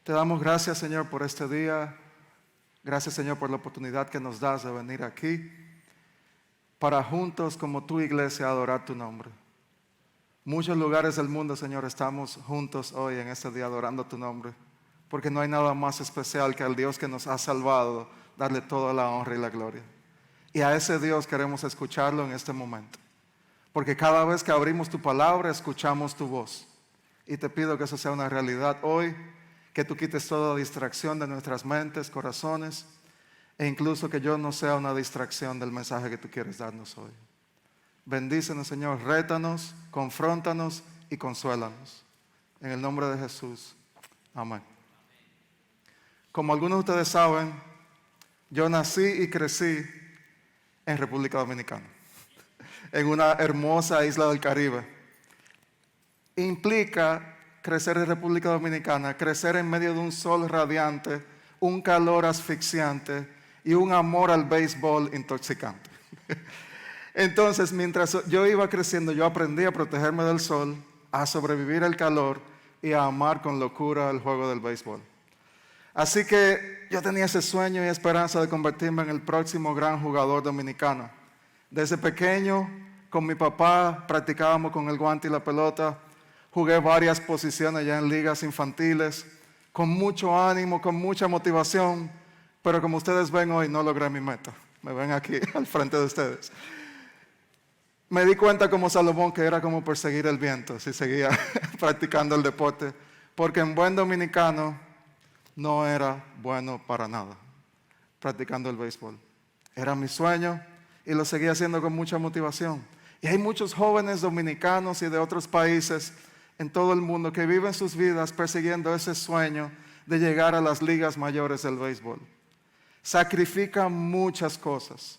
Te damos gracias, Señor, por este día. Gracias, Señor, por la oportunidad que nos das de venir aquí para juntos, como tu iglesia, adorar tu nombre. Muchos lugares del mundo, Señor, estamos juntos hoy en este día adorando tu nombre, porque no hay nada más especial que al Dios que nos ha salvado, darle toda la honra y la gloria. Y a ese Dios queremos escucharlo en este momento, porque cada vez que abrimos tu palabra, escuchamos tu voz. Y te pido que eso sea una realidad hoy, que tú quites toda distracción de nuestras mentes, corazones, e incluso que yo no sea una distracción del mensaje que tú quieres darnos hoy. Bendícenos, Señor, rétanos, confróntanos y consuélanos. En el nombre de Jesús. Amén. Como algunos de ustedes saben, yo nací y crecí en República Dominicana, en una hermosa isla del Caribe. Implica crecer en República Dominicana, crecer en medio de un sol radiante, un calor asfixiante y un amor al béisbol intoxicante. Entonces, mientras yo iba creciendo, yo aprendí a protegerme del sol, a sobrevivir al calor y a amar con locura el juego del béisbol. Así que yo tenía ese sueño y esperanza de convertirme en el próximo gran jugador dominicano. Desde pequeño, con mi papá, practicábamos con el guante y la pelota. Jugué varias posiciones ya en ligas infantiles, con mucho ánimo, con mucha motivación, pero como ustedes ven hoy, no logré mi meta. Me ven aquí al frente de ustedes. Me di cuenta como Salomón que era como perseguir el viento si seguía practicando el deporte, porque en buen dominicano no era bueno para nada practicando el béisbol. Era mi sueño y lo seguía haciendo con mucha motivación. Y hay muchos jóvenes dominicanos y de otros países en todo el mundo que viven sus vidas persiguiendo ese sueño de llegar a las ligas mayores del béisbol. Sacrifican muchas cosas.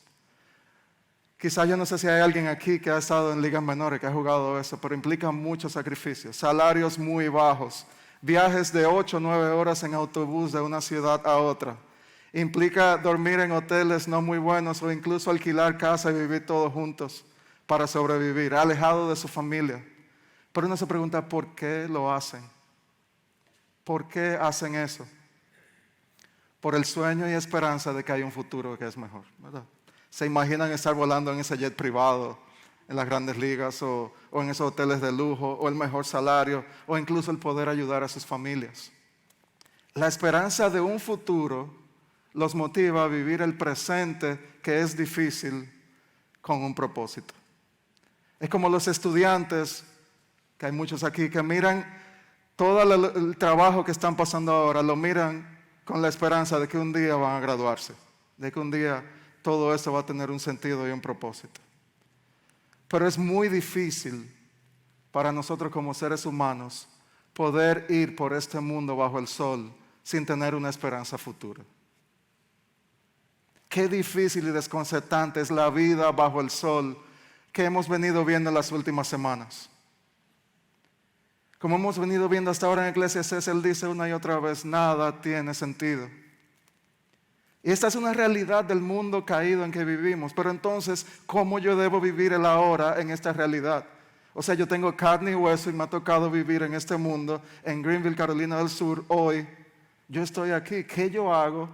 Quizás yo no sé si hay alguien aquí que ha estado en ligas menores, que ha jugado eso, pero implica muchos sacrificios, salarios muy bajos, viajes de 8 o 9 horas en autobús de una ciudad a otra. Implica dormir en hoteles no muy buenos o incluso alquilar casa y vivir todos juntos para sobrevivir, alejado de su familia. Pero uno se pregunta, ¿por qué lo hacen? ¿Por qué hacen eso? Por el sueño y esperanza de que hay un futuro que es mejor, ¿verdad? Se imaginan estar volando en ese jet privado, en las grandes ligas, o en esos hoteles de lujo, o el mejor salario, o incluso el poder ayudar a sus familias. La esperanza de un futuro los motiva a vivir el presente, que es difícil, con un propósito. Es como los estudiantes, que hay muchos aquí, que miran todo el trabajo que están pasando ahora, lo miran con la esperanza de que un día van a graduarse, de que un día todo eso va a tener un sentido y un propósito. Pero es muy difícil para nosotros como seres humanos poder ir por este mundo bajo el sol sin tener una esperanza futura. Qué difícil y desconcertante es la vida bajo el sol que hemos venido viendo en las últimas semanas. Como hemos venido viendo hasta ahora en Eclesiastés, él dice una y otra vez, nada tiene sentido. Y esta es una realidad del mundo caído en que vivimos. Pero entonces, ¿cómo yo debo vivir el ahora en esta realidad? O sea, yo tengo carne y hueso y me ha tocado vivir en este mundo, en Greenville, Carolina del Sur, hoy. Yo estoy aquí. ¿Qué yo hago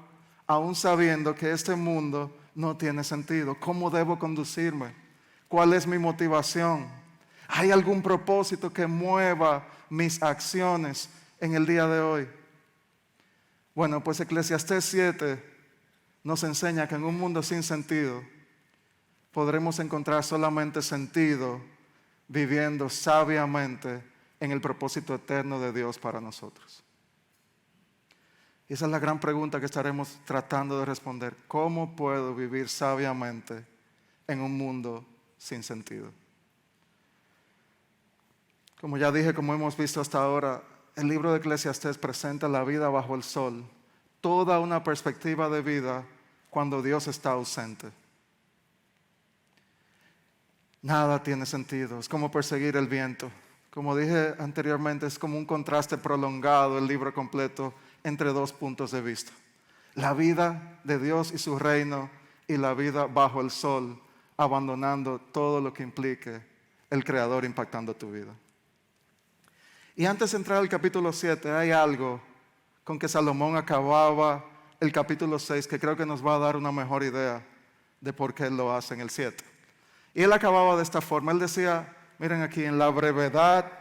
aún sabiendo que este mundo no tiene sentido? ¿Cómo debo conducirme? ¿Cuál es mi motivación? ¿Hay algún propósito que mueva mis acciones en el día de hoy? Bueno, pues Eclesiastés 7 nos enseña que en un mundo sin sentido podremos encontrar solamente sentido viviendo sabiamente en el propósito eterno de Dios para nosotros. Y esa es la gran pregunta que estaremos tratando de responder. ¿Cómo puedo vivir sabiamente en un mundo sin sentido? Como ya dije, como hemos visto hasta ahora, el libro de Eclesiastés presenta la vida bajo el sol, toda una perspectiva de vida cuando Dios está ausente. Nada tiene sentido, es como perseguir el viento. Como dije anteriormente, es como un contraste prolongado, el libro completo, entre dos puntos de vista. La vida de Dios y su reino y la vida bajo el sol, abandonando todo lo que implique el Creador impactando tu vida. Y antes de entrar al capítulo 7, hay algo con que Salomón acababa el capítulo 6, que creo que nos va a dar una mejor idea de por qué él lo hace en el 7. Y él acababa de esta forma. Él decía, miren aquí, en la brevedad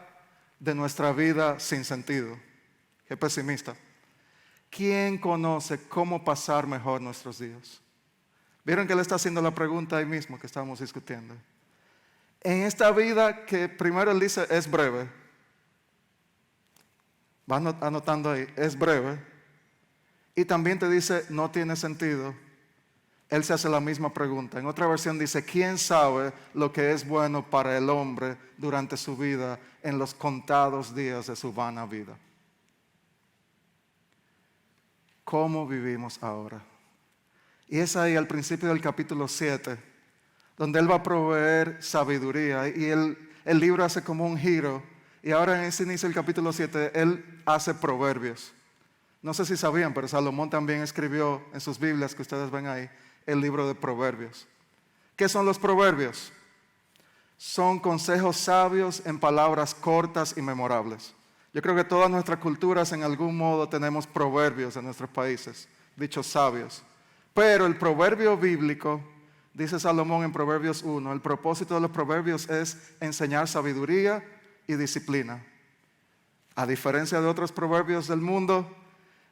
de nuestra vida sin sentido. Qué pesimista. ¿Quién conoce cómo pasar mejor nuestros días? ¿Vieron que él está haciendo la pregunta ahí mismo que estábamos discutiendo? En esta vida que primero él dice es breve. Va anotando ahí, es breve. Y también te dice no tiene sentido. Él se hace la misma pregunta. En otra versión dice, ¿quién sabe lo que es bueno para el hombre durante su vida en los contados días de su vana vida? ¿Cómo vivimos ahora? Y es ahí al principio del capítulo 7, donde él va a proveer sabiduría. Y el libro hace como un giro. Y ahora en ese inicio del capítulo 7, él hace proverbios. No sé si sabían, pero Salomón también escribió en sus Biblias, que ustedes ven ahí, el libro de proverbios. ¿Qué son los proverbios? Son consejos sabios en palabras cortas y memorables. Yo creo que todas nuestras culturas en algún modo tenemos proverbios en nuestros países, dichos sabios. Pero el proverbio bíblico, dice Salomón en Proverbios 1, el propósito de los proverbios es enseñar sabiduría y disciplina. A diferencia de otros proverbios del mundo,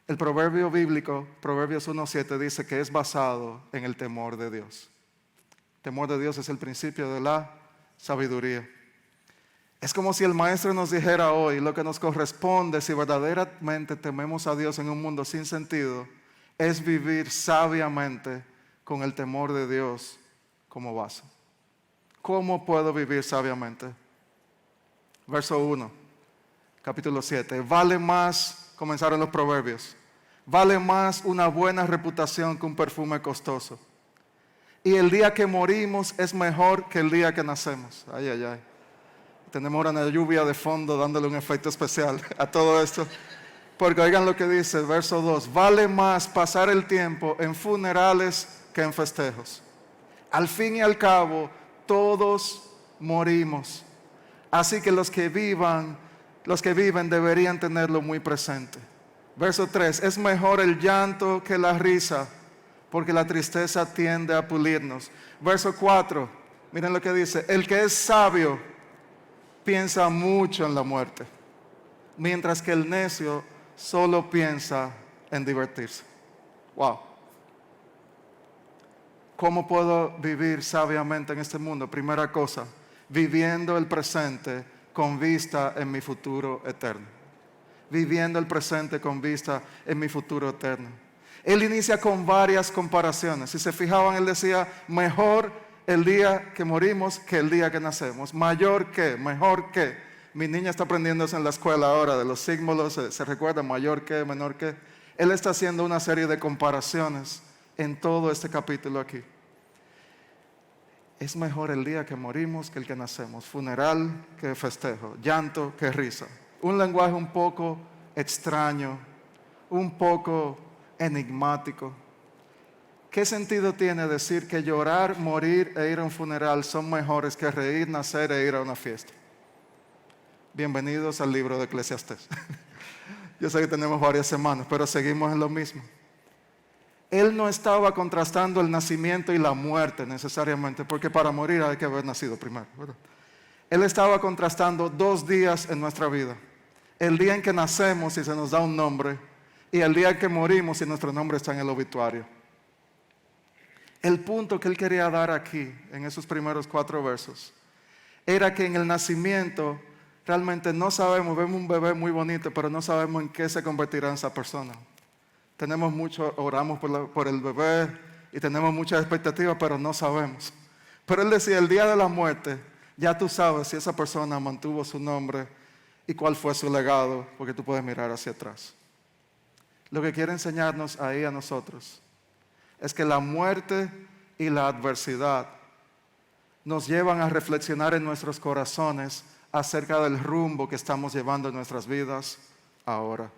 el proverbio bíblico, Proverbios 1:7, dice que es basado en el temor de Dios. El temor de Dios es el principio de la sabiduría. Es como si el maestro nos dijera hoy lo que nos corresponde si verdaderamente tememos a Dios en un mundo sin sentido, es vivir sabiamente con el temor de Dios como base. ¿Cómo puedo vivir sabiamente? Verso 1, capítulo 7. Vale más, comenzaron los proverbios, vale más una buena reputación que un perfume costoso. Y el día que morimos es mejor que el día que nacemos. Ay, ay, ay. Tenemos una lluvia de fondo dándole un efecto especial a todo esto. Porque oigan lo que dice, verso 2. Vale más pasar el tiempo en funerales que en festejos. Al fin y al cabo, todos morimos. Así que los que viven deberían tenerlo muy presente. Verso 3. Es mejor el llanto que la risa, porque la tristeza tiende a pulirnos. Verso 4. Miren lo que dice. El que es sabio piensa mucho en la muerte, mientras que el necio solo piensa en divertirse. Wow. ¿Cómo puedo vivir sabiamente en este mundo? Primera cosa, viviendo el presente con vista en mi futuro eterno. Viviendo el presente con vista en mi futuro eterno. Él inicia con varias comparaciones. Si se fijaban, él decía, mejor el día que morimos que el día que nacemos. Mayor que, mejor que. Mi niña está aprendiendo eso en la escuela ahora, de los símbolos, se recuerda, mayor que, menor que. Él está haciendo una serie de comparaciones en todo este capítulo aquí. Es mejor el día que morimos que el que nacemos. Funeral que festejo, llanto que risa. Un lenguaje un poco extraño, un poco enigmático. ¿Qué sentido tiene decir que llorar, morir e ir a un funeral son mejores que reír, nacer e ir a una fiesta? Bienvenidos al libro de Eclesiastés. Yo sé que tenemos varias semanas, pero seguimos en lo mismo. Él no estaba contrastando el nacimiento y la muerte necesariamente, porque para morir hay que haber nacido primero, ¿verdad? Él estaba contrastando 2 días en nuestra vida. El día en que nacemos y se nos da un nombre, y el día en que morimos y nuestro nombre está en el obituario. El punto que él quería dar aquí, en esos primeros 4 versos, era que en el nacimiento realmente no sabemos, vemos un bebé muy bonito, pero no sabemos en qué se convertirá en esa persona. Tenemos mucho, oramos por el bebé y tenemos muchas expectativas, pero no sabemos. Pero él decía, el día de la muerte, ya tú sabes si esa persona mantuvo su nombre y cuál fue su legado, porque tú puedes mirar hacia atrás. Lo que quiere enseñarnos ahí a nosotros es que la muerte y la adversidad nos llevan a reflexionar en nuestros corazones acerca del rumbo que estamos llevando en nuestras vidas ahora.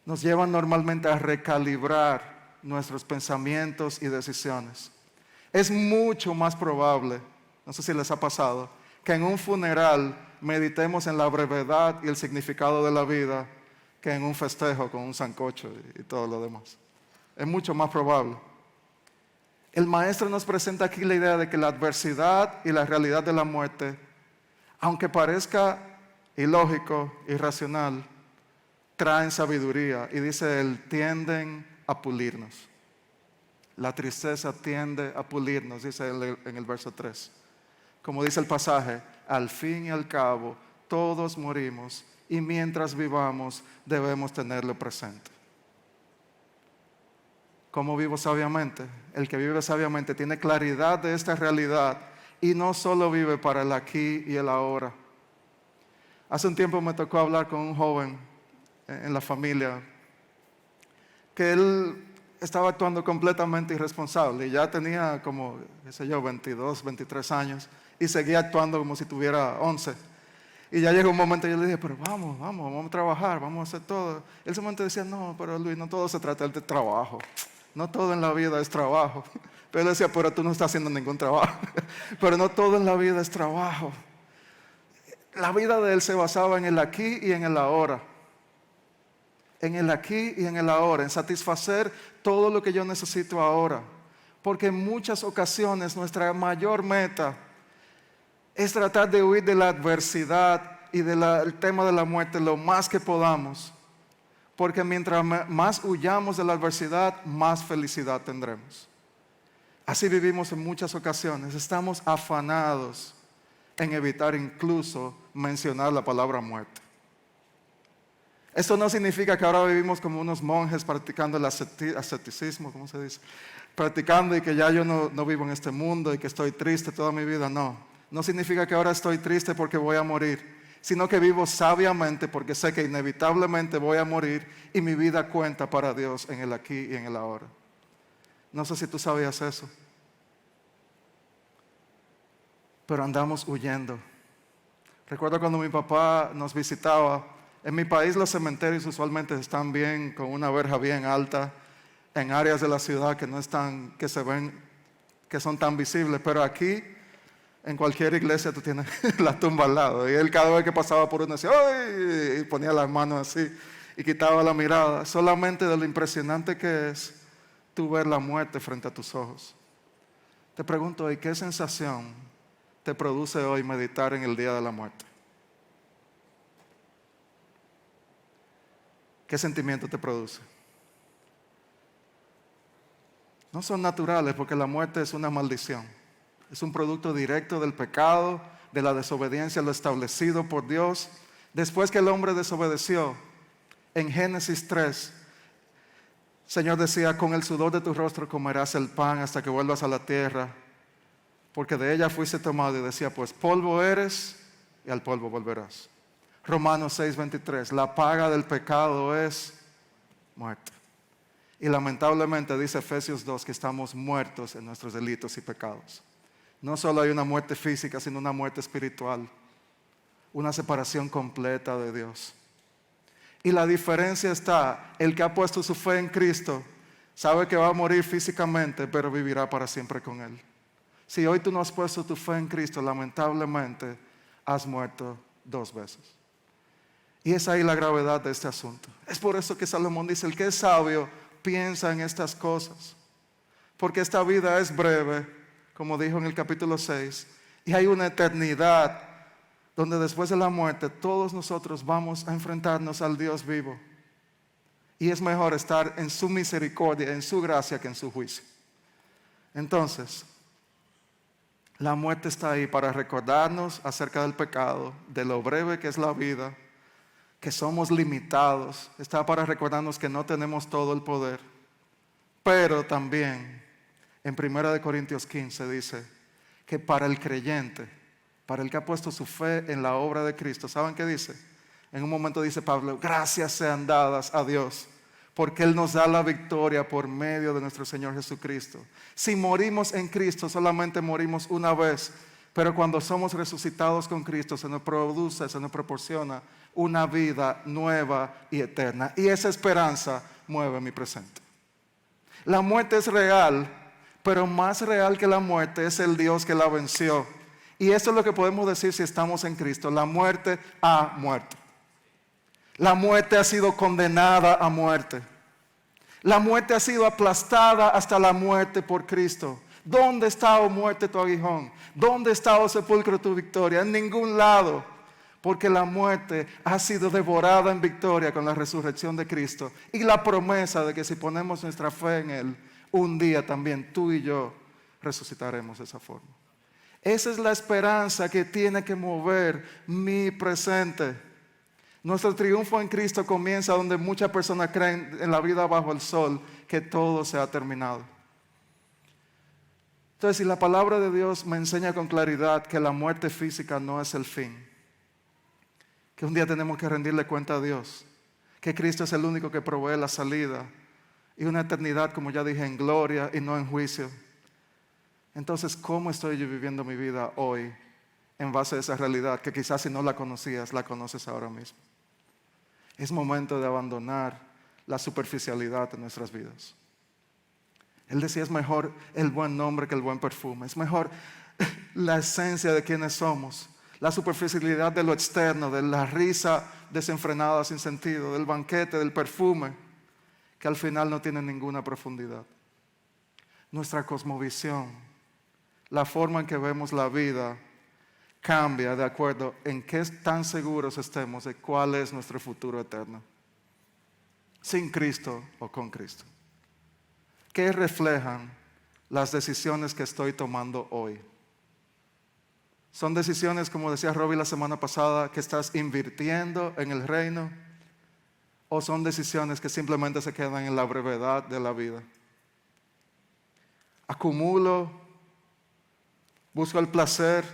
Nos llevan normalmente a recalibrar nuestros pensamientos y decisiones. Es mucho más probable, no sé si les ha pasado, que en un funeral meditemos en la brevedad y el significado de la vida que en un festejo con un sancocho y todo lo demás. Es mucho más probable. El maestro nos presenta aquí la idea de que la adversidad y la realidad de la muerte, aunque parezca ilógico, irracional, traen sabiduría. Y dice él, tienden a pulirnos. La tristeza tiende a pulirnos, dice él en el verso 3. Como dice el pasaje, al fin y al cabo, todos morimos y mientras vivamos debemos tenerlo presente. ¿Cómo vivo sabiamente? El que vive sabiamente tiene claridad de esta realidad y no solo vive para el aquí y el ahora. Hace un tiempo me tocó hablar con un joven en la familia que él estaba actuando completamente irresponsable y ya tenía como, 22, 23 años y seguía actuando como si tuviera 11. Y ya llegó un momento y yo le dije, pero vamos a trabajar, vamos a hacer todo. Él ese momento decía, no, pero Luis, no todo se trata de trabajo. No todo en la vida es trabajo. Pero él decía, pero tú no estás haciendo ningún trabajo. Pero no todo en la vida es trabajo. La vida de él se basaba en el aquí y en el ahora. En el aquí y en el ahora, en satisfacer todo lo que yo necesito ahora. Porque en muchas ocasiones nuestra mayor meta es tratar de huir de la adversidad y del tema de la muerte lo más que podamos. Porque mientras más huyamos de la adversidad, más felicidad tendremos. Así vivimos en muchas ocasiones. Estamos afanados en evitar incluso mencionar la palabra muerte. Esto no significa que ahora vivimos como unos monjes practicando el asceticismo, ¿cómo se dice? Practicando y que ya yo no vivo en este mundo y que estoy triste toda mi vida. No significa que ahora estoy triste porque voy a morir, sino que vivo sabiamente porque sé que inevitablemente voy a morir y mi vida cuenta para Dios en el aquí y en el ahora. No sé si tú sabías eso, pero andamos huyendo. Recuerdo cuando mi papá nos visitaba. En mi país los cementerios usualmente están bien, con una verja bien alta, en áreas de la ciudad que no están, que se ven, que son tan visibles, pero aquí en cualquier iglesia tú tienes la tumba al lado. Y él cada vez que pasaba por uno decía, ¡ay! Y ponía las manos así y quitaba la mirada. Solamente de lo impresionante que es tú ver la muerte frente a tus ojos. Te pregunto hoy, ¿qué sensación te produce hoy meditar en el día de la muerte? ¿Qué sentimiento te produce? No son naturales porque la muerte es una maldición. Es un producto directo del pecado, de la desobediencia a lo establecido por Dios. Después que el hombre desobedeció, en Génesis 3, el Señor decía, con el sudor de tu rostro comerás el pan hasta que vuelvas a la tierra, porque de ella fuiste tomado. Y decía, pues polvo eres y al polvo volverás. Romanos 6:23, la paga del pecado es muerte. Y lamentablemente dice Efesios 2 que estamos muertos en nuestros delitos y pecados. No solo hay una muerte física, sino una muerte espiritual. Una separación completa de Dios. Y la diferencia está, el que ha puesto su fe en Cristo, sabe que va a morir físicamente, pero vivirá para siempre con Él. Si hoy tú no has puesto tu fe en Cristo, lamentablemente has muerto 2 veces. Y es ahí la gravedad de este asunto. Es por eso que Salomón dice, el que es sabio piensa en estas cosas. Porque esta vida es breve, como dijo en el capítulo 6, y hay una eternidad donde después de la muerte todos nosotros vamos a enfrentarnos al Dios vivo. Y es mejor estar en su misericordia, en su gracia, que en su juicio. Entonces, la muerte está ahí para recordarnos acerca del pecado, de lo breve que es la vida, que somos limitados. Está para recordarnos que no tenemos todo el poder. Pero también, en 1 Corintios 15 dice que para el creyente, para el que ha puesto su fe en la obra de Cristo, ¿saben qué dice? En un momento dice Pablo, gracias sean dadas a Dios, porque Él nos da la victoria por medio de nuestro Señor Jesucristo. Si morimos en Cristo, solamente morimos una vez, pero cuando somos resucitados con Cristo, se nos proporciona una vida nueva y eterna. Y esa esperanza mueve mi presente. La muerte es real, pero más real que la muerte es el Dios que la venció. Y eso es lo que podemos decir si estamos en Cristo. La muerte ha muerto. La muerte ha sido condenada a muerte. La muerte ha sido aplastada hasta la muerte por Cristo. ¿Dónde está, oh muerte, tu aguijón? ¿Dónde está, oh sepulcro, tu victoria? En ningún lado. Porque la muerte ha sido devorada en victoria con la resurrección de Cristo. Y la promesa de que si ponemos nuestra fe en Él, un día también tú y yo resucitaremos de esa forma. Esa es la esperanza que tiene que mover mi presente. Nuestro triunfo en Cristo comienza donde muchas personas creen en la vida bajo el sol que todo se ha terminado. Entonces, si la palabra de Dios me enseña con claridad que la muerte física no es el fin, que un día tenemos que rendirle cuenta a Dios, que Cristo es el único que provee la salida y una eternidad, como ya dije, en gloria y no en juicio. Entonces, ¿cómo estoy yo viviendo mi vida hoy en base a esa realidad que quizás si no la conocías, la conoces ahora mismo? Es momento de abandonar la superficialidad de nuestras vidas. Él decía, es mejor el buen nombre que el buen perfume. Es mejor la esencia de quienes somos. La superficialidad de lo externo, de la risa desenfrenada sin sentido, del banquete, del perfume, que al final no tiene ninguna profundidad. Nuestra cosmovisión, la forma en que vemos la vida, cambia de acuerdo en qué tan seguros estemos de cuál es nuestro futuro eterno. Sin Cristo o con Cristo. ¿Qué reflejan las decisiones que estoy tomando hoy? ¿Son decisiones, como decía Robbie la semana pasada, que estás invirtiendo en el reino? ¿O son decisiones que simplemente se quedan en la brevedad de la vida? ¿Acumulo? ¿Busco el placer?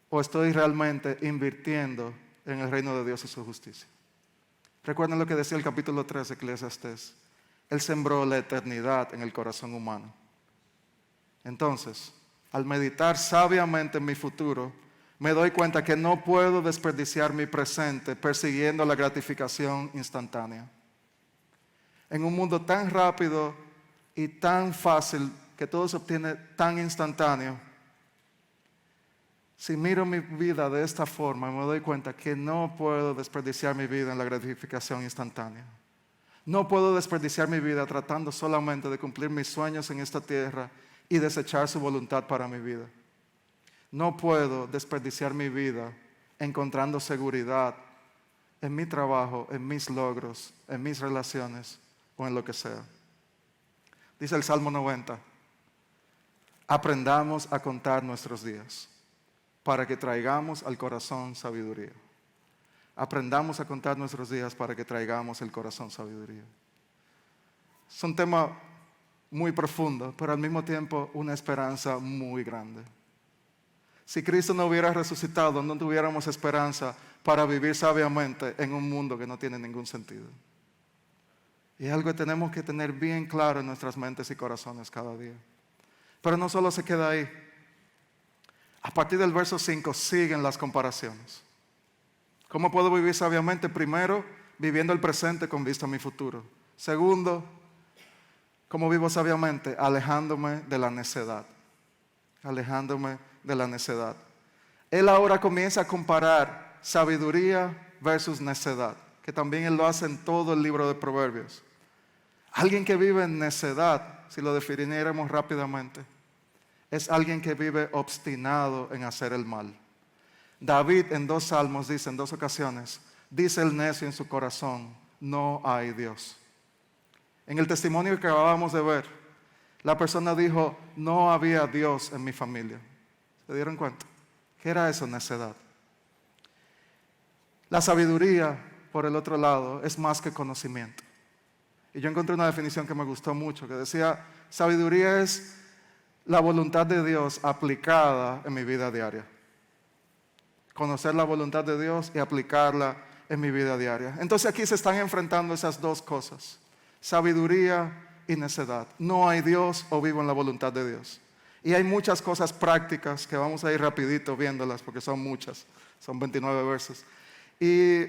¿O estoy realmente invirtiendo en el reino de Dios y su justicia? Recuerden lo que decía el capítulo 3 de Eclesiastés. Él sembró la eternidad en el corazón humano. Entonces, al meditar sabiamente en mi futuro, me doy cuenta que no puedo desperdiciar mi presente persiguiendo la gratificación instantánea. En un mundo tan rápido y tan fácil que todo se obtiene tan instantáneo, si miro mi vida de esta forma, me doy cuenta que no puedo desperdiciar mi vida en la gratificación instantánea. No puedo desperdiciar mi vida tratando solamente de cumplir mis sueños en esta tierra y desechar su voluntad para mi vida. No puedo desperdiciar mi vida encontrando seguridad en mi trabajo, en mis logros, en mis relaciones o en lo que sea. Dice el Salmo 90, aprendamos a contar nuestros días para que traigamos al corazón sabiduría. Aprendamos a contar nuestros días para que traigamos el corazón sabiduría. Es un tema muy profundo, pero al mismo tiempo una esperanza muy grande. Si Cristo no hubiera resucitado, no tuviéramos esperanza para vivir sabiamente en un mundo que no tiene ningún sentido. Y es algo que tenemos que tener bien claro en nuestras mentes y corazones cada día. Pero no solo se queda ahí. A partir del verso 5 siguen las comparaciones. ¿Cómo puedo vivir sabiamente? Primero, viviendo el presente con vista a mi futuro. Segundo, ¿cómo vivo sabiamente? Alejándome de la necedad. Alejándome de la necedad. Él ahora comienza a comparar sabiduría versus necedad, que también él lo hace en todo el libro de Proverbios. Alguien que vive en necedad, si lo definiéramos rápidamente, es alguien que vive obstinado en hacer el mal. David en 2 salmos dice, en 2 ocasiones, dice el necio en su corazón, no hay Dios. En el testimonio que acabamos de ver, la persona dijo, no había Dios en mi familia. ¿Se dieron cuenta? ¿Qué era eso? Necedad. La sabiduría, por el otro lado, es más que conocimiento. Y yo encontré una definición que me gustó mucho, que decía, sabiduría es la voluntad de Dios aplicada en mi vida diaria. Conocer la voluntad de Dios y aplicarla en mi vida diaria. Entonces aquí se están enfrentando esas dos cosas, sabiduría y necedad. No hay Dios o vivo en la voluntad de Dios. Y hay muchas cosas prácticas que vamos a ir rapidito viéndolas porque son muchas, son 29 versos. Y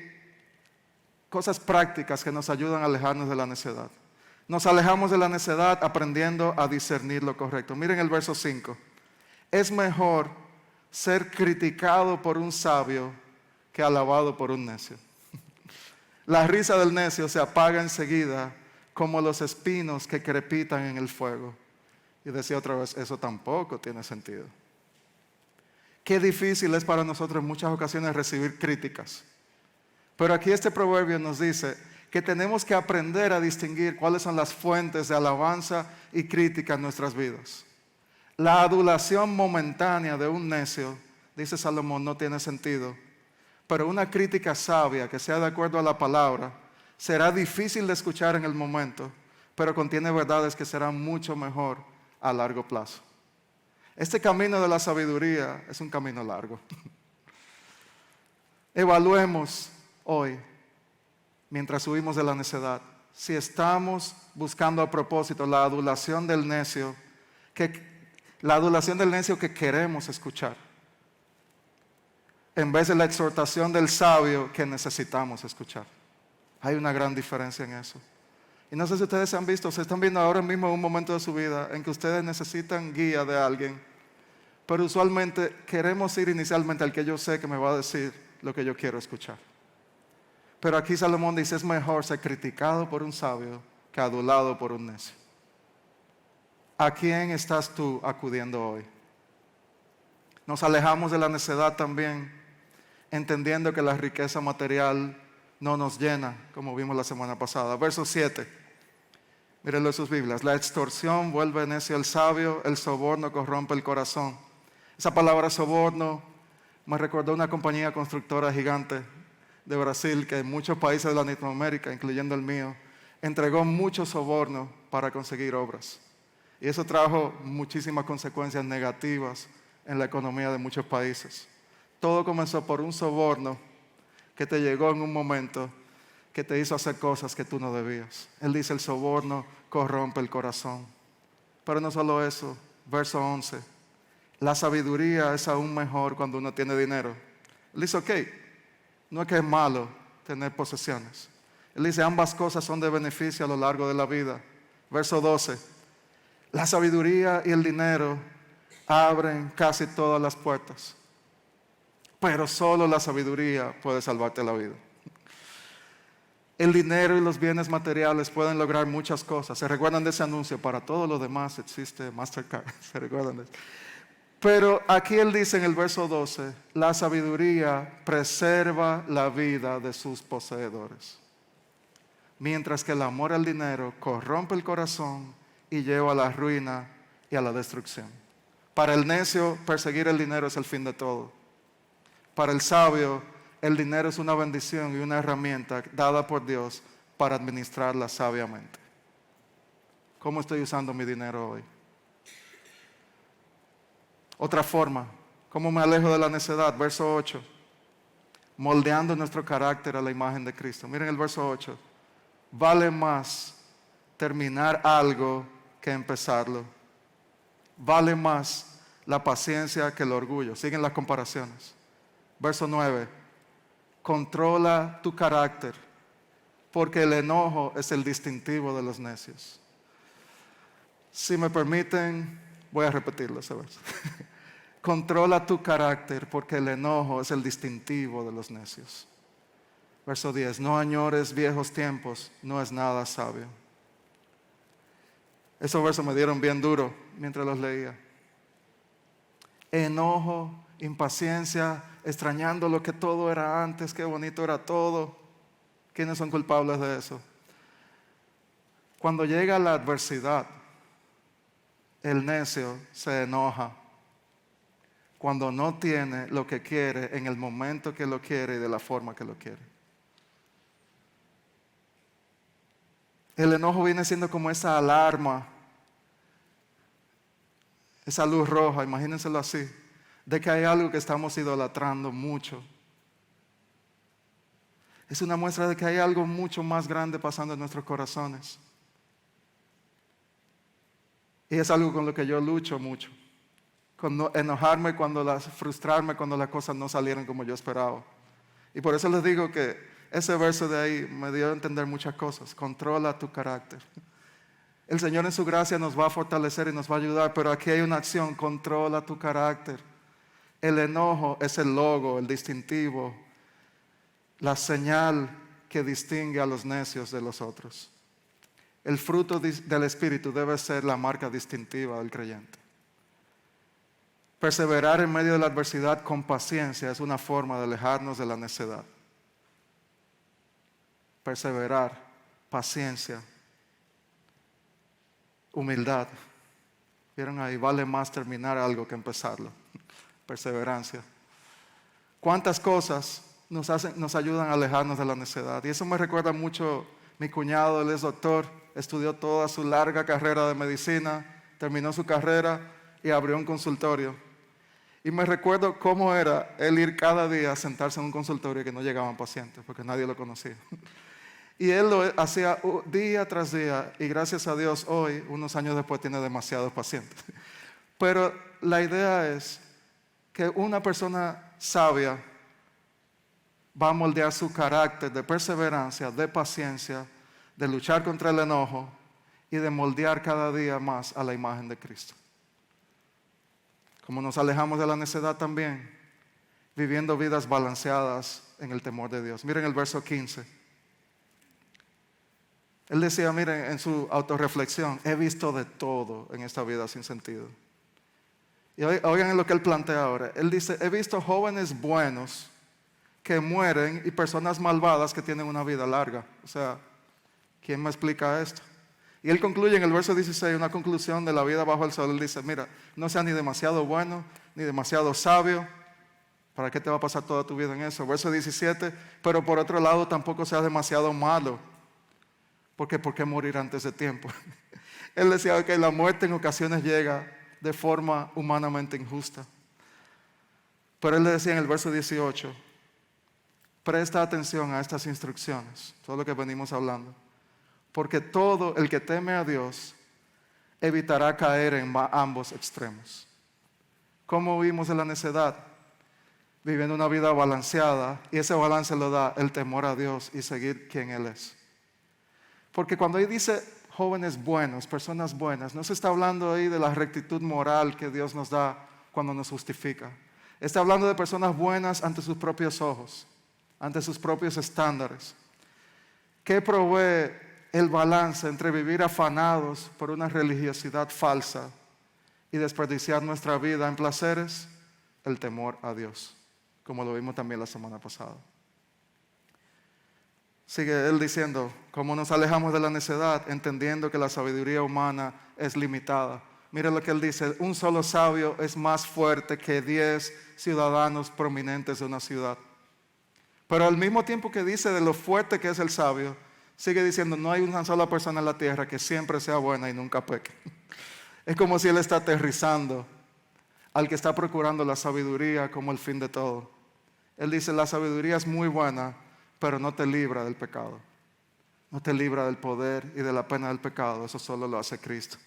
cosas prácticas que nos ayudan a alejarnos de la necedad. Nos alejamos de la necedad aprendiendo a discernir lo correcto. Miren el verso 5. Es mejor ser criticado por un sabio que alabado por un necio. La risa del necio se apaga enseguida como los espinos que crepitan en el fuego. Y decía otra vez, eso tampoco tiene sentido. Qué difícil es para nosotros en muchas ocasiones recibir críticas. Pero aquí este proverbio nos dice que tenemos que aprender a distinguir cuáles son las fuentes de alabanza y crítica en nuestras vidas. La adulación momentánea de un necio, dice Salomón, no tiene sentido. Pero una crítica sabia que sea de acuerdo a la palabra será difícil de escuchar en el momento, pero contiene verdades que serán mucho mejor a largo plazo. Este camino de la sabiduría es un camino largo. Evaluemos hoy, mientras huimos de la necedad, si estamos buscando a propósito la adulación del necio que queremos escuchar, en vez de la exhortación del sabio que necesitamos escuchar. Hay una gran diferencia en eso. Y no sé si ustedes se han visto, se están viendo ahora mismo un momento de su vida en que ustedes necesitan guía de alguien, pero usualmente queremos ir inicialmente al que yo sé que me va a decir lo que yo quiero escuchar. Pero aquí Salomón dice, es mejor ser criticado por un sabio que adulado por un necio. ¿A quién estás tú acudiendo hoy? Nos alejamos de la necedad también, entendiendo que la riqueza material no nos llena, como vimos la semana pasada. Verso 7. Mírenlo en sus Biblias. La extorsión vuelve necio al sabio, el soborno corrompe el corazón. Esa palabra soborno me recordó una compañía constructora gigante de Brasil que en muchos países de Latinoamérica, incluyendo el mío, entregó mucho soborno para conseguir obras. Y eso trajo muchísimas consecuencias negativas en la economía de muchos países. Todo comenzó por un soborno que te llegó en un momento que te hizo hacer cosas que tú no debías. Él dice, el soborno corrompe el corazón. Pero no solo eso, verso 11. La sabiduría es aún mejor cuando uno tiene dinero. Él dice, ok, no es que es malo tener posesiones. Él dice, ambas cosas son de beneficio a lo largo de la vida. Verso 12. La sabiduría y el dinero abren casi todas las puertas. Pero solo la sabiduría puede salvarte la vida. El dinero y los bienes materiales pueden lograr muchas cosas. ¿Se recuerdan de ese anuncio? Para todo lo demás existe Mastercard. ¿Se recuerdan de eso? Pero aquí él dice en el verso 12, la sabiduría preserva la vida de sus poseedores. Mientras que el amor al dinero corrompe el corazón y lleva a la ruina y a la destrucción. Para el necio, perseguir el dinero es el fin de todo. Para el sabio, el dinero es una bendición y una herramienta dada por Dios para administrarla sabiamente. ¿Cómo estoy usando mi dinero hoy? Otra forma, ¿cómo me alejo de la necedad? Verso 8. Moldeando nuestro carácter a la imagen de Cristo. Miren el verso 8. Vale más terminar algo que empezarlo. Vale más la paciencia que el orgullo. Siguen las comparaciones. Verso 9. Controla tu carácter, porque el enojo es el distintivo de los necios. Si me permiten, voy a repetirlo esa vez. Controla tu carácter, porque el enojo es el distintivo de los necios. Verso 10. No añores viejos tiempos, no es nada sabio. Esos versos me dieron bien duro mientras los leía. Enojo, impaciencia, extrañando lo que todo era antes, qué bonito era todo. ¿Quiénes son culpables de eso? Cuando llega la adversidad, el necio se enoja. Cuando no tiene lo que quiere en el momento que lo quiere y de la forma que lo quiere. El enojo viene siendo como esa alarma, esa luz roja, imagínenselo así, de que hay algo que estamos idolatrando mucho. Es una muestra de que hay algo mucho más grande pasando en nuestros corazones. Y es algo con lo que yo lucho mucho. Con enojarme, frustrarme cuando las cosas no salieron como yo esperaba. Y por eso les digo que ese verso de ahí me dio a entender muchas cosas. Controla tu carácter. El Señor en su gracia nos va a fortalecer y nos va a ayudar, pero aquí hay una acción, controla tu carácter. El enojo es el logo, el distintivo, la señal que distingue a los necios de los otros. El fruto del Espíritu debe ser la marca distintiva del creyente. Perseverar en medio de la adversidad con paciencia es una forma de alejarnos de la necedad. Perseverar, paciencia, humildad. ¿Vieron ahí? Vale más terminar algo que empezarlo. Perseverancia. ¿Cuántas cosas nos ayudan a alejarnos de la necedad? Y eso me recuerda mucho mi cuñado, él es doctor, estudió toda su larga carrera de medicina, terminó su carrera y abrió un consultorio. Y me recuerdo cómo era él ir cada día a sentarse en un consultorio y que no llegaban pacientes, porque nadie lo conocía. Y él lo hacía día tras día, y gracias a Dios hoy, unos años después, tiene demasiados pacientes. Pero la idea es que una persona sabia va a moldear su carácter de perseverancia, de paciencia, de luchar contra el enojo y de moldear cada día más a la imagen de Cristo. Como nos alejamos de la necedad también, viviendo vidas balanceadas en el temor de Dios. Miren el verso 15. Él decía, miren, en su autorreflexión, he visto de todo en esta vida sin sentido. Y oigan lo que él plantea ahora. Él dice, he visto jóvenes buenos que mueren y personas malvadas que tienen una vida larga. O sea, ¿quién me explica esto? Y él concluye en el verso 16 una conclusión de la vida bajo el sol. Él dice, mira, no seas ni demasiado bueno, ni demasiado sabio. ¿Para qué te va a pasar toda tu vida en eso? Verso 17, pero por otro lado tampoco seas demasiado malo. Porque ¿por qué morir antes de tiempo? Él decía que la muerte en ocasiones llega de forma humanamente injusta. Pero él le decía en el verso 18, presta atención a estas instrucciones, todo lo que venimos hablando. Porque todo el que teme a Dios evitará caer en ambos extremos. ¿Cómo huimos de la necedad? Viviendo una vida balanceada, y ese balance lo da el temor a Dios y seguir quien Él es. Porque cuando ahí dice jóvenes buenos, personas buenas, no se está hablando ahí de la rectitud moral que Dios nos da cuando nos justifica. Está hablando de personas buenas ante sus propios ojos, ante sus propios estándares. ¿Qué provee el balance entre vivir afanados por una religiosidad falsa y desperdiciar nuestra vida en placeres? El temor a Dios, como lo vimos también la semana pasada. Sigue él diciendo, cómo nos alejamos de la necedad, entendiendo que la sabiduría humana es limitada. Mira lo que él dice, un solo sabio es más fuerte que 10 ciudadanos prominentes de una ciudad. Pero al mismo tiempo que dice de lo fuerte que es el sabio, sigue diciendo, no hay una sola persona en la tierra que siempre sea buena y nunca peque. Es como si él está aterrizando al que está procurando la sabiduría como el fin de todo. Él dice, la sabiduría es muy buena, pero no te libra del pecado. No te libra del poder y de la pena del pecado. Eso solo lo hace Cristo.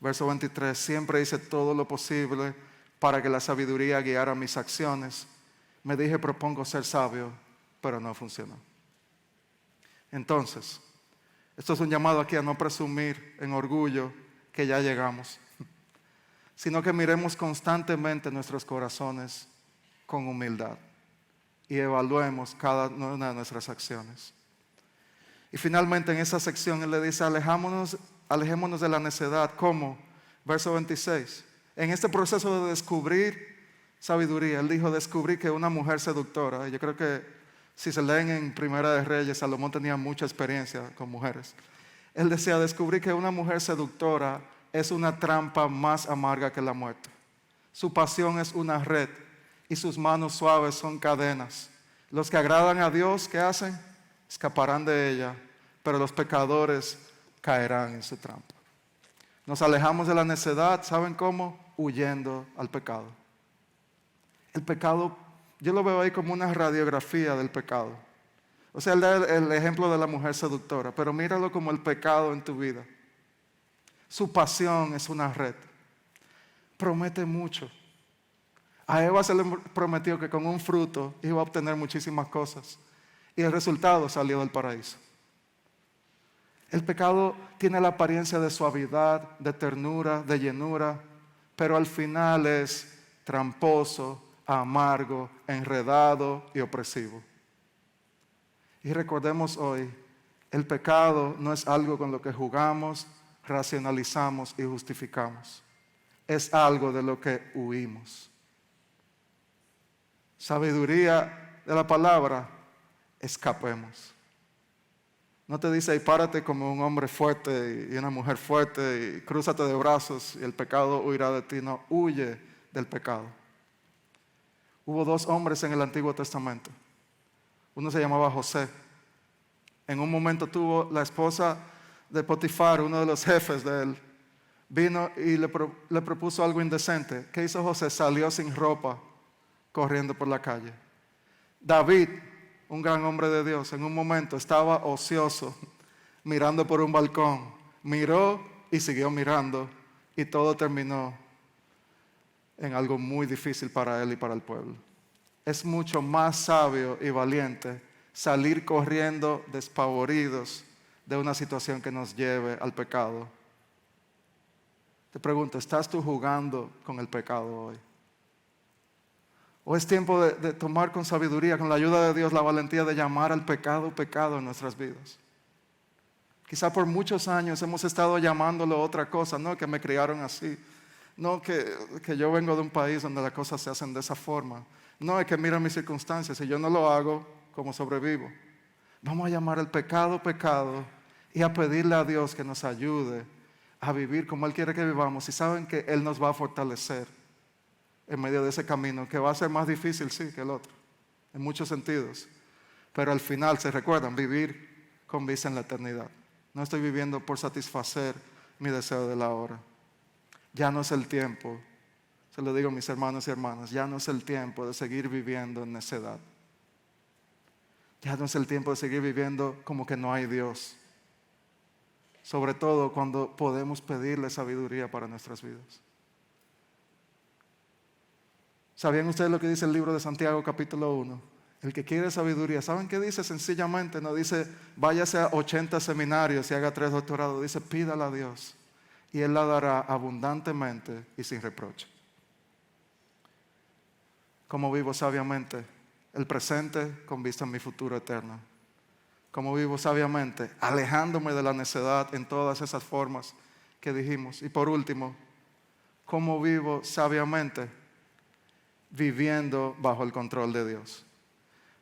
Verso 23, siempre hice todo lo posible para que la sabiduría guiara mis acciones. Me dije, propongo ser sabio, pero no funcionó. Entonces, esto es un llamado aquí a no presumir en orgullo que ya llegamos, sino que miremos constantemente nuestros corazones con humildad y evaluemos cada una de nuestras acciones. Y finalmente en esa sección él le dice, alejémonos de la necedad. ¿Cómo? Verso 26. En este proceso de descubrir sabiduría, él dijo, descubrí que una mujer seductora, y yo creo que si se leen en Primera de Reyes, Salomón tenía mucha experiencia con mujeres. Él decía, descubrí que una mujer seductora es una trampa más amarga que la muerte. Su pasión es una red y sus manos suaves son cadenas. Los que agradan a Dios, ¿qué hacen? Escaparán de ella, pero los pecadores caerán en su trampa. Nos alejamos de la necedad, ¿saben cómo? Huyendo al pecado. El pecado, yo lo veo ahí como una radiografía del pecado. O sea, él da el ejemplo de la mujer seductora, pero míralo como el pecado en tu vida. Su pasión es una red. Promete mucho. A Eva se le prometió que con un fruto iba a obtener muchísimas cosas. Y el resultado salió del paraíso. El pecado tiene la apariencia de suavidad, de ternura, de llenura, pero al final es tramposo, amargo, enredado y opresivo. Y recordemos hoy, el pecado no es algo con lo que jugamos, racionalizamos y justificamos. Es algo de lo que huimos. Sabiduría de la palabra, escapemos. No te dice, y párate como un hombre fuerte y una mujer fuerte y crúzate de brazos y el pecado huirá de ti. No, huye del pecado. Hubo 2 hombres en el Antiguo Testamento. Uno se llamaba José. En un momento tuvo la esposa de Potifar, uno de los jefes de él, vino y le propuso algo indecente. ¿Qué hizo José? Salió sin ropa, corriendo por la calle. David, un gran hombre de Dios, en un momento estaba ocioso, mirando por un balcón. Miró y siguió mirando y todo terminó en algo muy difícil para él y para el pueblo. Es mucho más sabio y valiente salir corriendo despavoridos de una situación que nos lleve al pecado. Te pregunto, ¿estás tú jugando con el pecado hoy? ¿O es tiempo de tomar con sabiduría, con la ayuda de Dios, la valentía de llamar al pecado pecado en nuestras vidas? Quizá por muchos años hemos estado llamándolo otra cosa, no que me criaron así, no que yo vengo de un país donde las cosas se hacen de esa forma, no es que mira mis circunstancias y yo no lo hago, ¿cómo sobrevivo? Vamos a llamar al pecado pecado y a pedirle a Dios que nos ayude a vivir como Él quiere que vivamos y saben que Él nos va a fortalecer en medio de ese camino, que va a ser más difícil, sí, que el otro, en muchos sentidos. Pero al final, se recuerdan, vivir con vista en la eternidad. No estoy viviendo por satisfacer mi deseo de la hora. Ya no es el tiempo, se lo digo a mis hermanos y hermanas, ya no es el tiempo de seguir viviendo en necedad. Ya no es el tiempo de seguir viviendo como que no hay Dios. Sobre todo cuando podemos pedirle sabiduría para nuestras vidas. ¿Sabían ustedes lo que dice el libro de Santiago capítulo 1? El que quiere sabiduría, ¿saben qué dice? Sencillamente no dice váyase a 80 seminarios y haga 3 doctorados. Dice pídala a Dios y Él la dará abundantemente y sin reproche. ¿Cómo vivo sabiamente? El presente con vista en mi futuro eterno. ¿Cómo vivo sabiamente? Alejándome de la necedad en todas esas formas que dijimos. Y por último, ¿cómo vivo sabiamente? Viviendo bajo el control de Dios.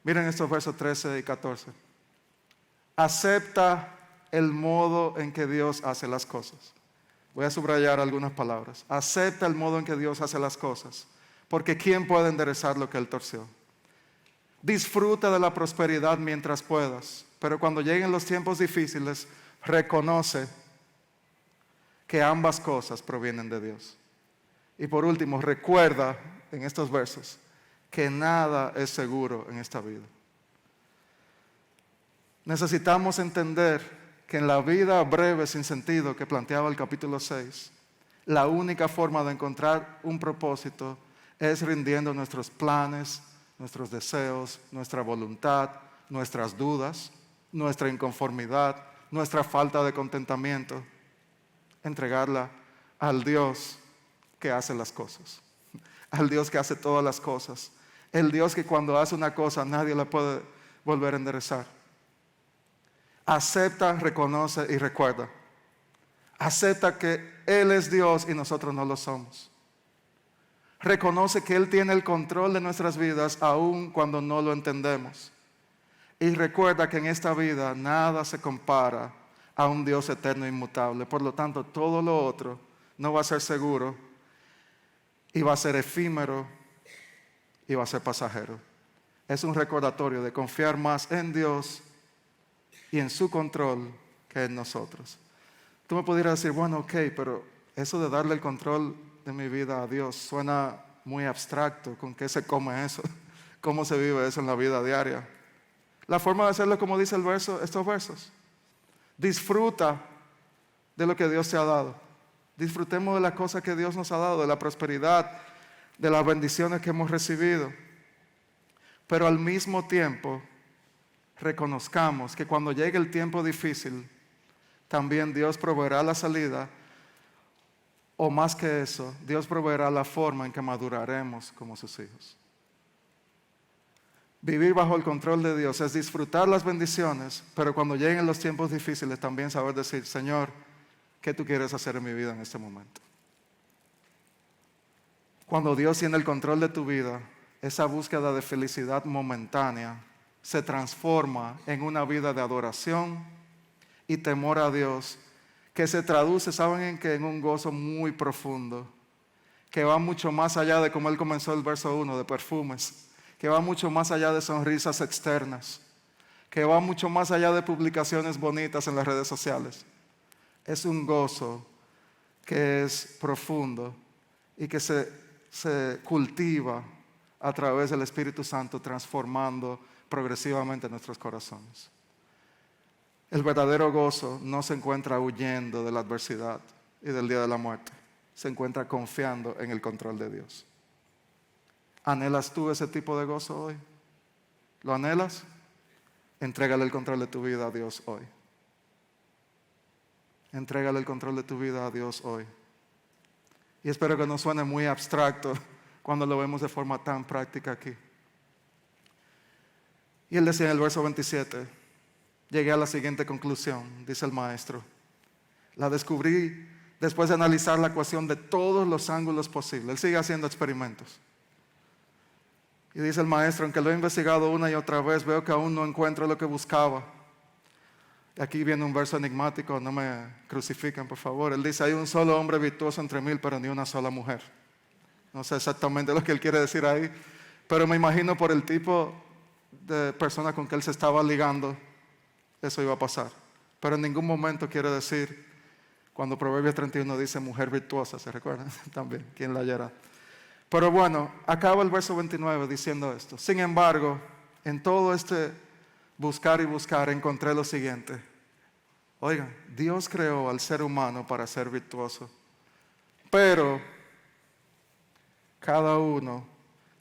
Miren estos versos 13 y 14. Acepta el modo en que Dios hace las cosas. Voy a subrayar algunas palabras. Acepta el modo en que Dios hace las cosas, porque ¿quién puede enderezar lo que Él torció? Disfruta de la prosperidad mientras puedas, pero cuando lleguen los tiempos difíciles, reconoce que ambas cosas provienen de Dios. Y por último, recuerda en estos versos que nada es seguro en esta vida. Necesitamos entender que en la vida breve sin sentido que planteaba el capítulo 6, la única forma de encontrar un propósito es rindiendo nuestros planes, nuestros deseos, nuestra voluntad, nuestras dudas, nuestra inconformidad, nuestra falta de contentamiento, entregarla al Dios que hace las cosas, al Dios que hace todas las cosas, el Dios que cuando hace una cosa nadie la puede volver a enderezar. Acepta, reconoce y recuerda. Acepta que Él es Dios y nosotros no lo somos. Reconoce que Él tiene el control de nuestras vidas aun cuando no lo entendemos. Y recuerda que en esta vida nada se compara a un Dios eterno e inmutable. Por lo tanto, todo lo otro no va a ser seguro y va a ser efímero y va a ser pasajero. Es un recordatorio de confiar más en Dios y en su control que en nosotros. Tú me pudieras decir, bueno, ok, pero eso de darle el control de mi vida a Dios suena muy abstracto. ¿Con qué se come eso? ¿Cómo se vive eso en la vida diaria? La forma de hacerlo, como dice el verso, estos versos. Disfruta de lo que Dios te ha dado. Disfrutemos de las cosas que Dios nos ha dado, de la prosperidad, de las bendiciones que hemos recibido. Pero al mismo tiempo, reconozcamos que cuando llegue el tiempo difícil, también Dios proveerá la salida o más que eso, Dios proveerá la forma en que maduraremos como sus hijos. Vivir bajo el control de Dios es disfrutar las bendiciones, pero cuando lleguen los tiempos difíciles también saber decir, Señor, ¿qué tú quieres hacer en mi vida en este momento? Cuando Dios tiene el control de tu vida, esa búsqueda de felicidad momentánea se transforma en una vida de adoración y temor a Dios, que se traduce, ¿saben en qué? En un gozo muy profundo, que va mucho más allá de como él comenzó el verso 1, de perfumes, que va mucho más allá de sonrisas externas, que va mucho más allá de publicaciones bonitas en las redes sociales. Es un gozo que es profundo y que se cultiva a través del Espíritu Santo, transformando progresivamente nuestros corazones. El verdadero gozo no se encuentra huyendo de la adversidad y del día de la muerte. Se encuentra confiando en el control de Dios. ¿Anhelas tú ese tipo de gozo hoy? ¿Lo anhelas? Entrégale el control de tu vida a Dios hoy. Entrégale el control de tu vida a Dios hoy. Y espero que no suene muy abstracto cuando lo vemos de forma tan práctica aquí. Y él decía en el verso 27, llegué a la siguiente conclusión, dice el maestro. La descubrí después de analizar la ecuación de todos los ángulos posibles. Él sigue haciendo experimentos. Y dice el maestro, aunque lo he investigado una y otra vez, veo que aún no encuentro lo que buscaba. Y aquí viene un verso enigmático, no me crucifiquen por favor. Él dice, hay un solo hombre virtuoso entre 1000, pero ni una sola mujer. No sé exactamente lo que él quiere decir ahí, pero me imagino por el tipo de persona con que él se estaba ligando, eso iba a pasar. Pero en ningún momento quiere decir, cuando Proverbios 31 dice mujer virtuosa, ¿se recuerdan? También, ¿quién la hallará? Pero bueno, acaba el verso 29 diciendo esto. Sin embargo, en todo este buscar y buscar encontré lo siguiente. Oigan, Dios creó al ser humano para ser virtuoso, pero cada uno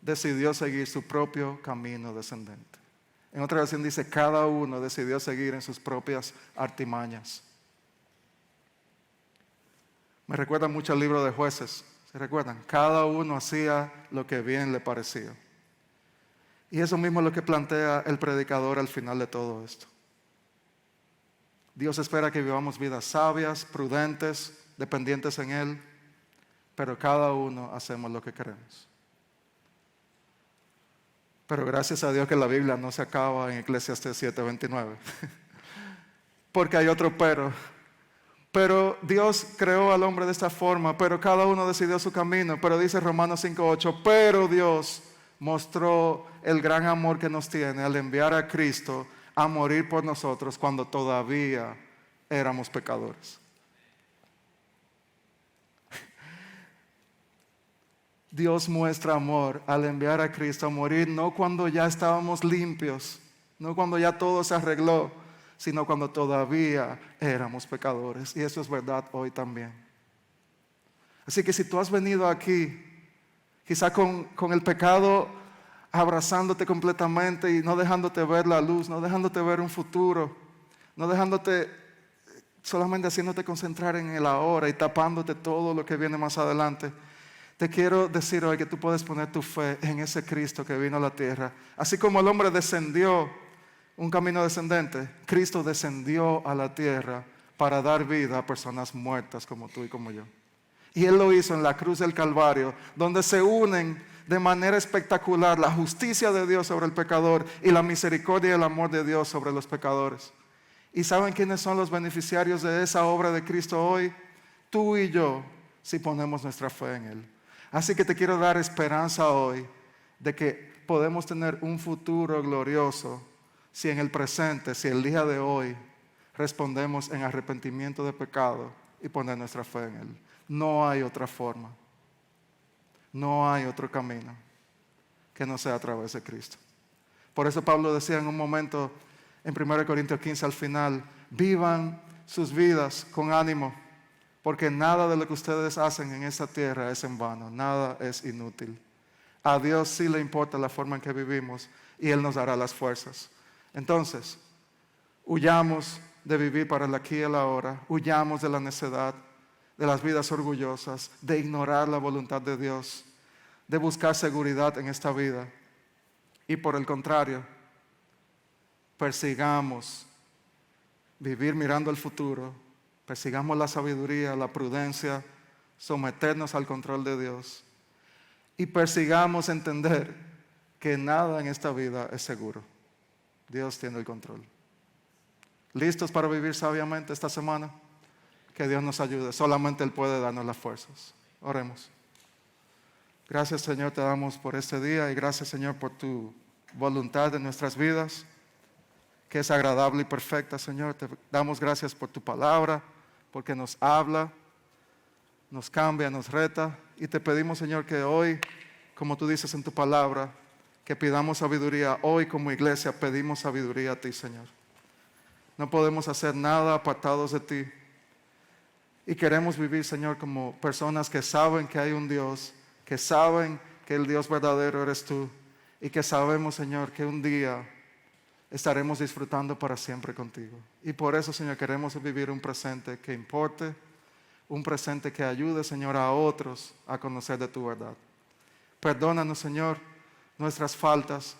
decidió seguir su propio camino descendente. En otra versión dice, cada uno decidió seguir en sus propias artimañas. Me recuerda mucho al libro de Jueces. ¿Se recuerdan? Cada uno hacía lo que bien le parecía. Y eso mismo es lo que plantea el predicador al final de todo esto. Dios espera que vivamos vidas sabias, prudentes, dependientes en Él, pero cada uno hacemos lo que queremos. Pero gracias a Dios que la Biblia no se acaba en Eclesiastés 7:29. Porque hay otro pero. Pero Dios creó al hombre de esta forma, pero cada uno decidió su camino. Pero dice Romanos 5:8, pero Dios mostró el gran amor que nos tiene al enviar a Cristo a morir por nosotros cuando todavía éramos pecadores. Dios muestra amor al enviar a Cristo a morir, no cuando ya estábamos limpios, no cuando ya todo se arregló, sino cuando todavía éramos pecadores. Y eso es verdad hoy también. Así que si tú has venido aquí, quizá con el pecado abrazándote completamente y no dejándote ver la luz, no dejándote ver un futuro, no dejándote, solamente haciéndote concentrar en el ahora y tapándote todo lo que viene más adelante, te quiero decir hoy que tú puedes poner tu fe en ese Cristo que vino a la tierra. Así como el hombre descendió un camino descendente, Cristo descendió a la tierra para dar vida a personas muertas como tú y como yo. Y Él lo hizo en la cruz del Calvario, donde se unen de manera espectacular la justicia de Dios sobre el pecador y la misericordia y el amor de Dios sobre los pecadores. ¿Y saben quiénes son los beneficiarios de esa obra de Cristo hoy? Tú y yo, si ponemos nuestra fe en Él. Así que te quiero dar esperanza hoy de que podemos tener un futuro glorioso si en el presente, si el día de hoy respondemos en arrepentimiento de pecado y poner nuestra fe en Él. No hay otra forma. No hay otro camino que no sea a través de Cristo. Por eso Pablo decía en un momento en 1 Corintios 15 al final, vivan sus vidas con ánimo, porque nada de lo que ustedes hacen en esta tierra es en vano, nada es inútil. A Dios sí le importa la forma en que vivimos y Él nos dará las fuerzas. Entonces, huyamos de vivir para el aquí y el ahora, huyamos de la necedad, de las vidas orgullosas, de ignorar la voluntad de Dios, de buscar seguridad en esta vida. Y por el contrario, persigamos vivir mirando al futuro, persigamos la sabiduría, la prudencia, someternos al control de Dios y persigamos entender que nada en esta vida es seguro. Dios tiene el control. ¿Listos para vivir sabiamente esta semana? Que Dios nos ayude. Solamente Él puede darnos las fuerzas. Oremos. Gracias, Señor, te damos por este día y gracias, Señor, por tu voluntad en nuestras vidas, que es agradable y perfecta, Señor. Te damos gracias por tu palabra, porque nos habla, nos cambia, nos reta. Y te pedimos, Señor, que hoy, como tú dices en tu palabra, que pidamos sabiduría. Hoy como iglesia pedimos sabiduría a ti, Señor. No podemos hacer nada apartados de ti. Y queremos vivir, Señor, como personas que saben que hay un Dios, que saben que el Dios verdadero eres tú y que sabemos, Señor, que un día estaremos disfrutando para siempre contigo. Y por eso, Señor, queremos vivir un presente que importe, un presente que ayude, Señor, a otros a conocer de tu verdad. Perdónanos, Señor, nuestras faltas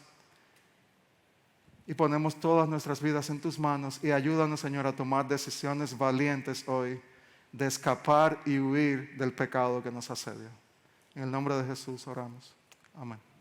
y ponemos todas nuestras vidas en tus manos y ayúdanos, Señor, a tomar decisiones valientes hoy de escapar y huir del pecado que nos asedia. En el nombre de Jesús oramos. Amén.